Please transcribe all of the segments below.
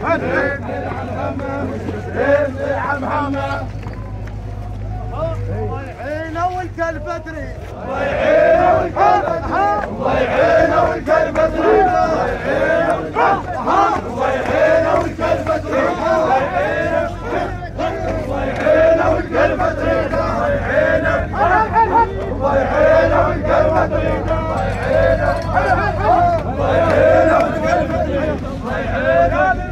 والكلفتري الله يعينه والكلفتري الله يعينه والكلفتري الله يعينه والكلفتري الله يعينه والكلفتري الله يعينه الله يعينه والكلفتري الله يعينه الله يعينه والكلفتري الله يعينه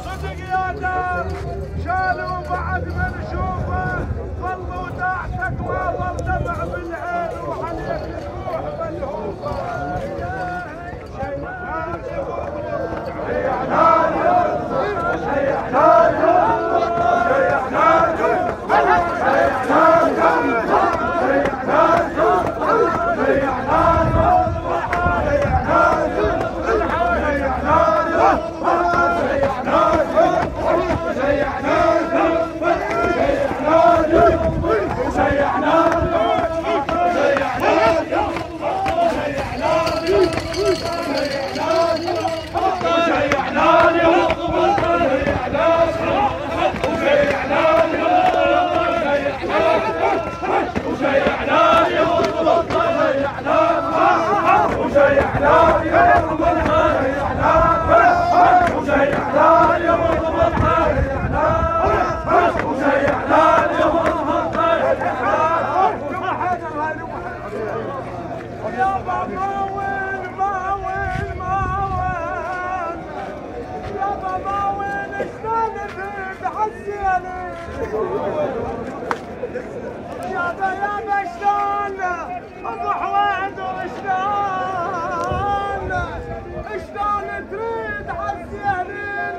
صدق يا دار شالوا بعد ما نشوفه ظلوا تحتك ما ظل دمع بالعين وحليك الروح ملهوفه يابا شلون ابو حواد شلون تريد عالزينين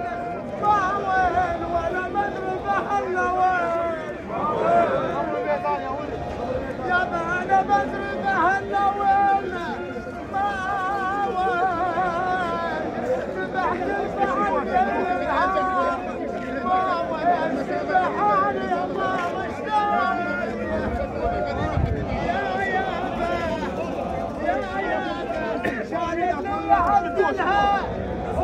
ما وين ولا مدري بحلنا وين يابا انا مدري بحلنا وين ما وين ذبحت الفحل ما وين ذبحاني يا ماما شلون عبدلها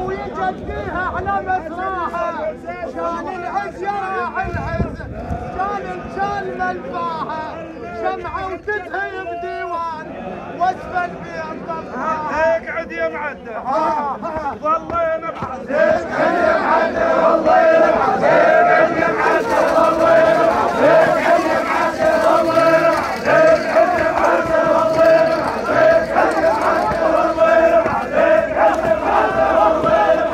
ويجديها على مسراها شان العز يراعي العز شان ملفاها شمعة وتدهي بديوان واسفل بيضبها اقعد يا معدة والله يا نبعد اقعد يا معدة والله يا نبعد اقعد يا معدة والله يا نبعد اقعد يا معدة والله يا نبعد اقعد يا معدة والله يا نبعد اقعد يا معدة والله يا نبعد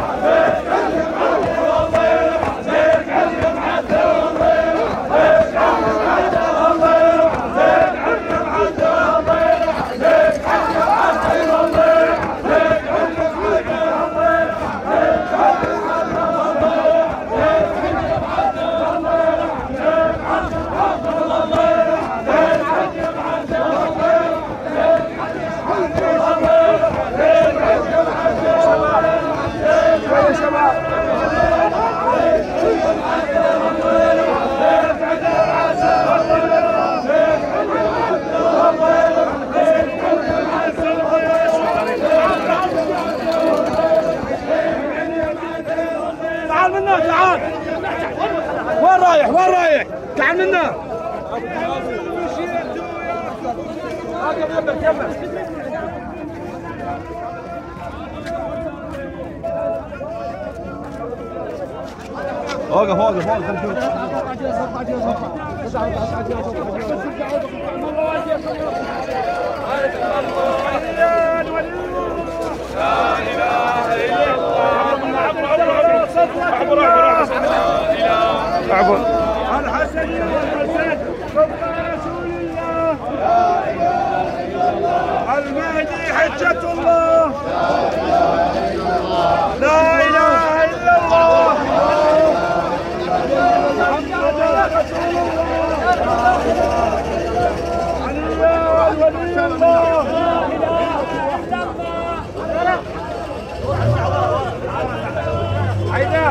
تعال منا تعال وين رايح تعال منا وقف عبر الحسن يا الحسن صدق رسول الله لا اله الا الله المهدي حجة الله لا اله الا الله محمد رسول الله علي ولي الله عيدا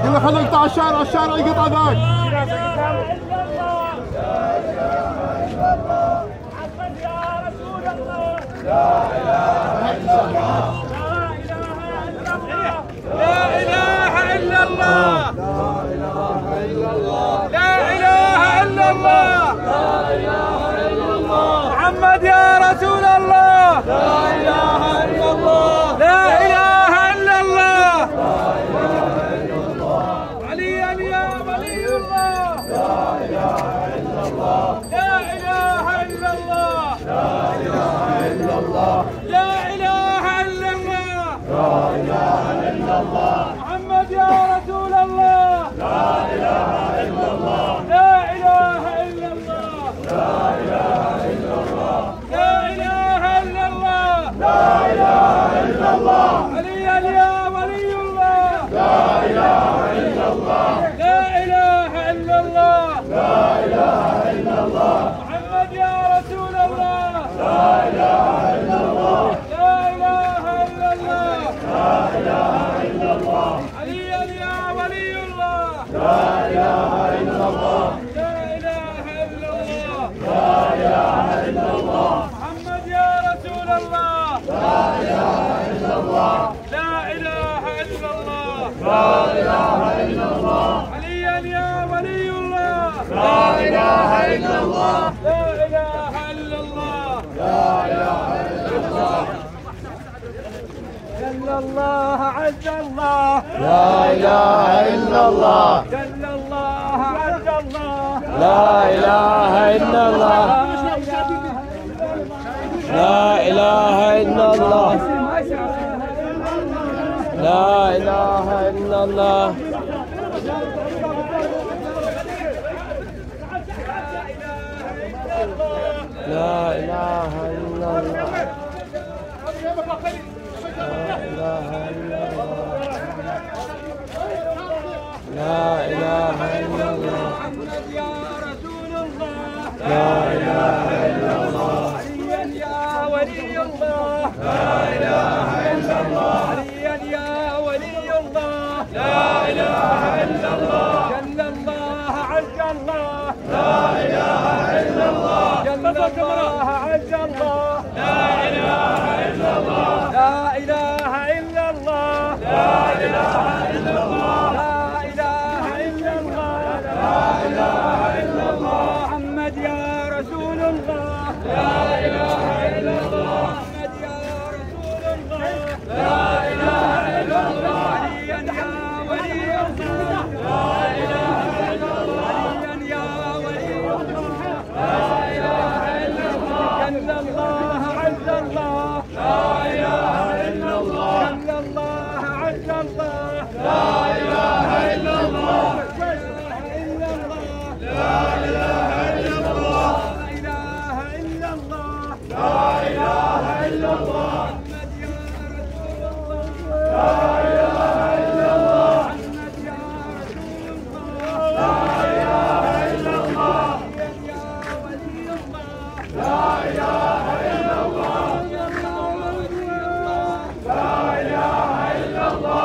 يلا خلينا نقطع الشارع يقطع ذاك. لا إله إلا الله لا إله إلا الله محمد يا رسول الله لا إله إلا الله لا إله إلا الله عليا يا ولي الله لا إله إلا الله لا إله إلا الله لا إله إلا الله لا إله إلا الله لا إله إلا الله محمد يا رسول الله لا إله إلا الله لا إله إلا الله لا إله إلا الله لا إله إلا الله لا إله إلا الله عليا يا ولي الله لا إله إلا الله لا إله إلا الله لا إله إلا الله محمد يا رسول الله لا إله إلا الله لا إله إلا الله لا إله إلا الله عليا يا ولي الله لا إله إلا الله لا إله إلا الله لا إله إلا الله محمد يا رسول الله لا إله إلا الله لا إله إلا الله لا إله إلا الله عليا يا ولي الله لا إله إلا الله لا إله إلا الله لا إله إلا الله جل الله عز الله لا إله إلا الله جل الله عز الله لا إله إلا الله لا إله إلا الله لا إله إلا الله لا إله إلا الله لا إله إلا الله محمد يا رسول الله لا إله إلا الله عليا يا ولي الله لا إله إلا الله عليا يا ولي الله لا إله إلا الله جل الله عز الله لا إله إلا الله جل الله عز الله لا إله إلا الله لا إله إلا الله لا إله إلا الله لا إله إلا الله لا إله إلا الله محمد يا رسول الله لا إله إلا الله محمد يا رسول الله لا إله إلا الله عليا يا ولي الله لا إله إلا الله عليا يا ولي الله لا إله إلا الله جل الله عز الله لا إله إلا الله جل الله عز الله لا إله إلا الله لا إله إلا الله لا إله إلا الله لا إله إلا الله لا إله إلا الله محمد يا رسول الله لا إله إلا الله محمد يا ولي الله لا إله إلا الله لا إله إلا الله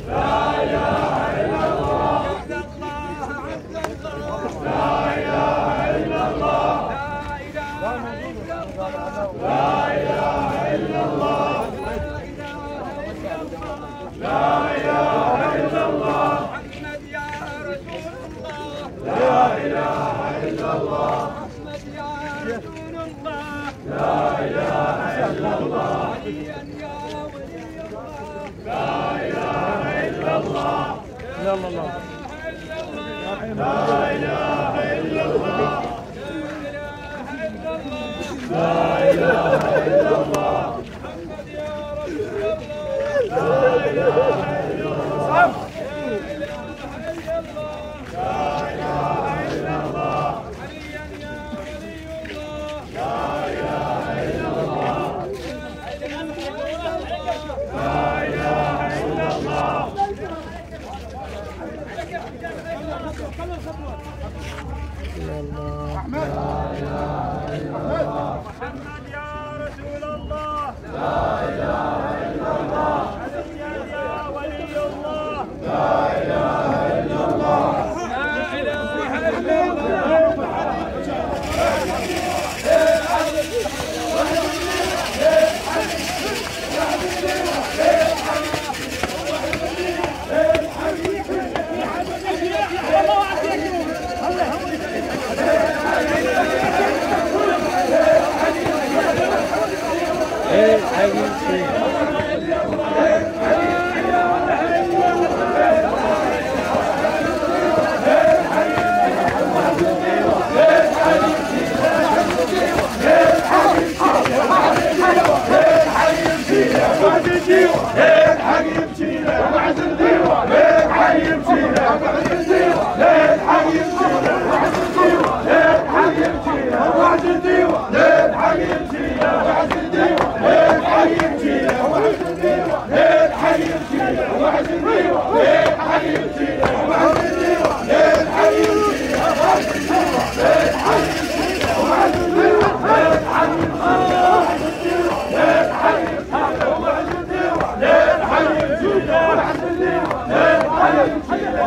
لا إله إلا الله لا إله إلا الله لا إله إلا الله لا إله إلا الله محمد يا رسول الله لا إله إلا الله محمد يا رسول الله لا إله إلا الله عليا يا ولي الله لا إله إلا الله لا إله إلا الله لا إله إلا الله لا إله إلا الله محمد يا رسول الله لا إله إلا الله لا إله إلا لا إله إلا الله الله عليا يا ولي الله لا إله إلا الله لا إله إلا الله محمد يا رسول الله لا إله إلا الله عليا يا ولي الله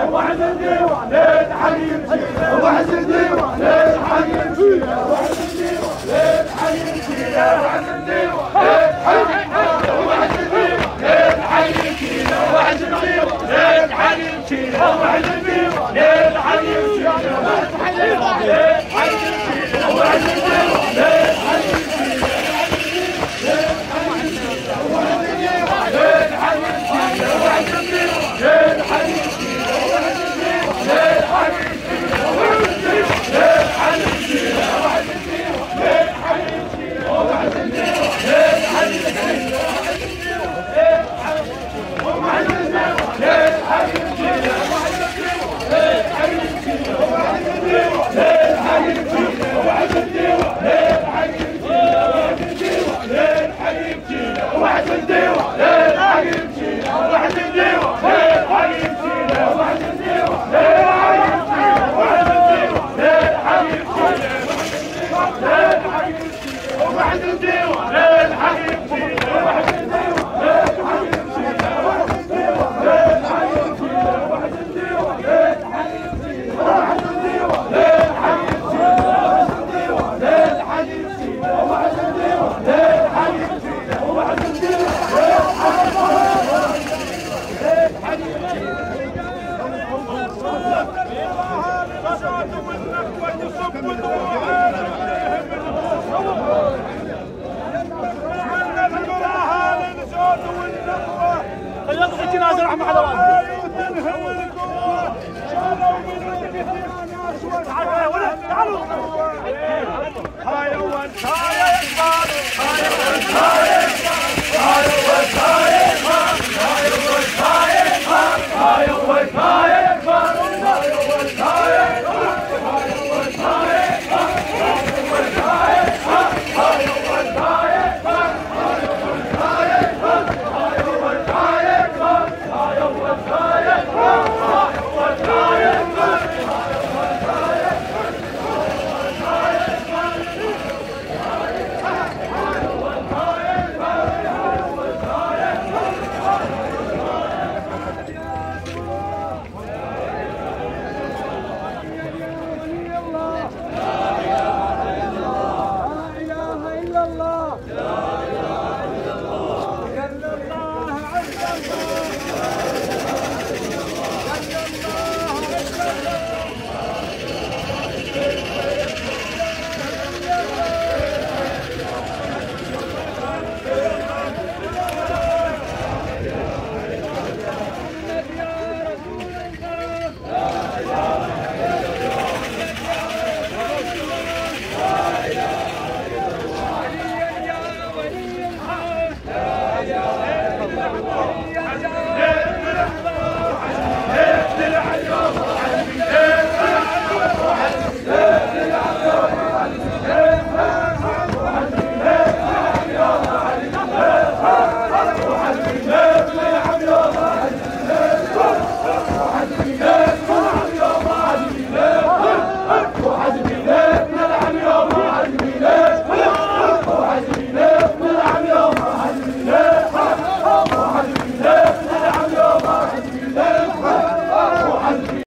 وحد الديوان للحليم شيله وحد الديوان للحليم شيله وحد الديوان للحليم شيله وحد الديوان وحد الديوان للحليم شيله وحد الديوان للحليم شيله وحد الديوان للحليم شيله وحد الديوان للحليم شيله وحد الديوان للحليم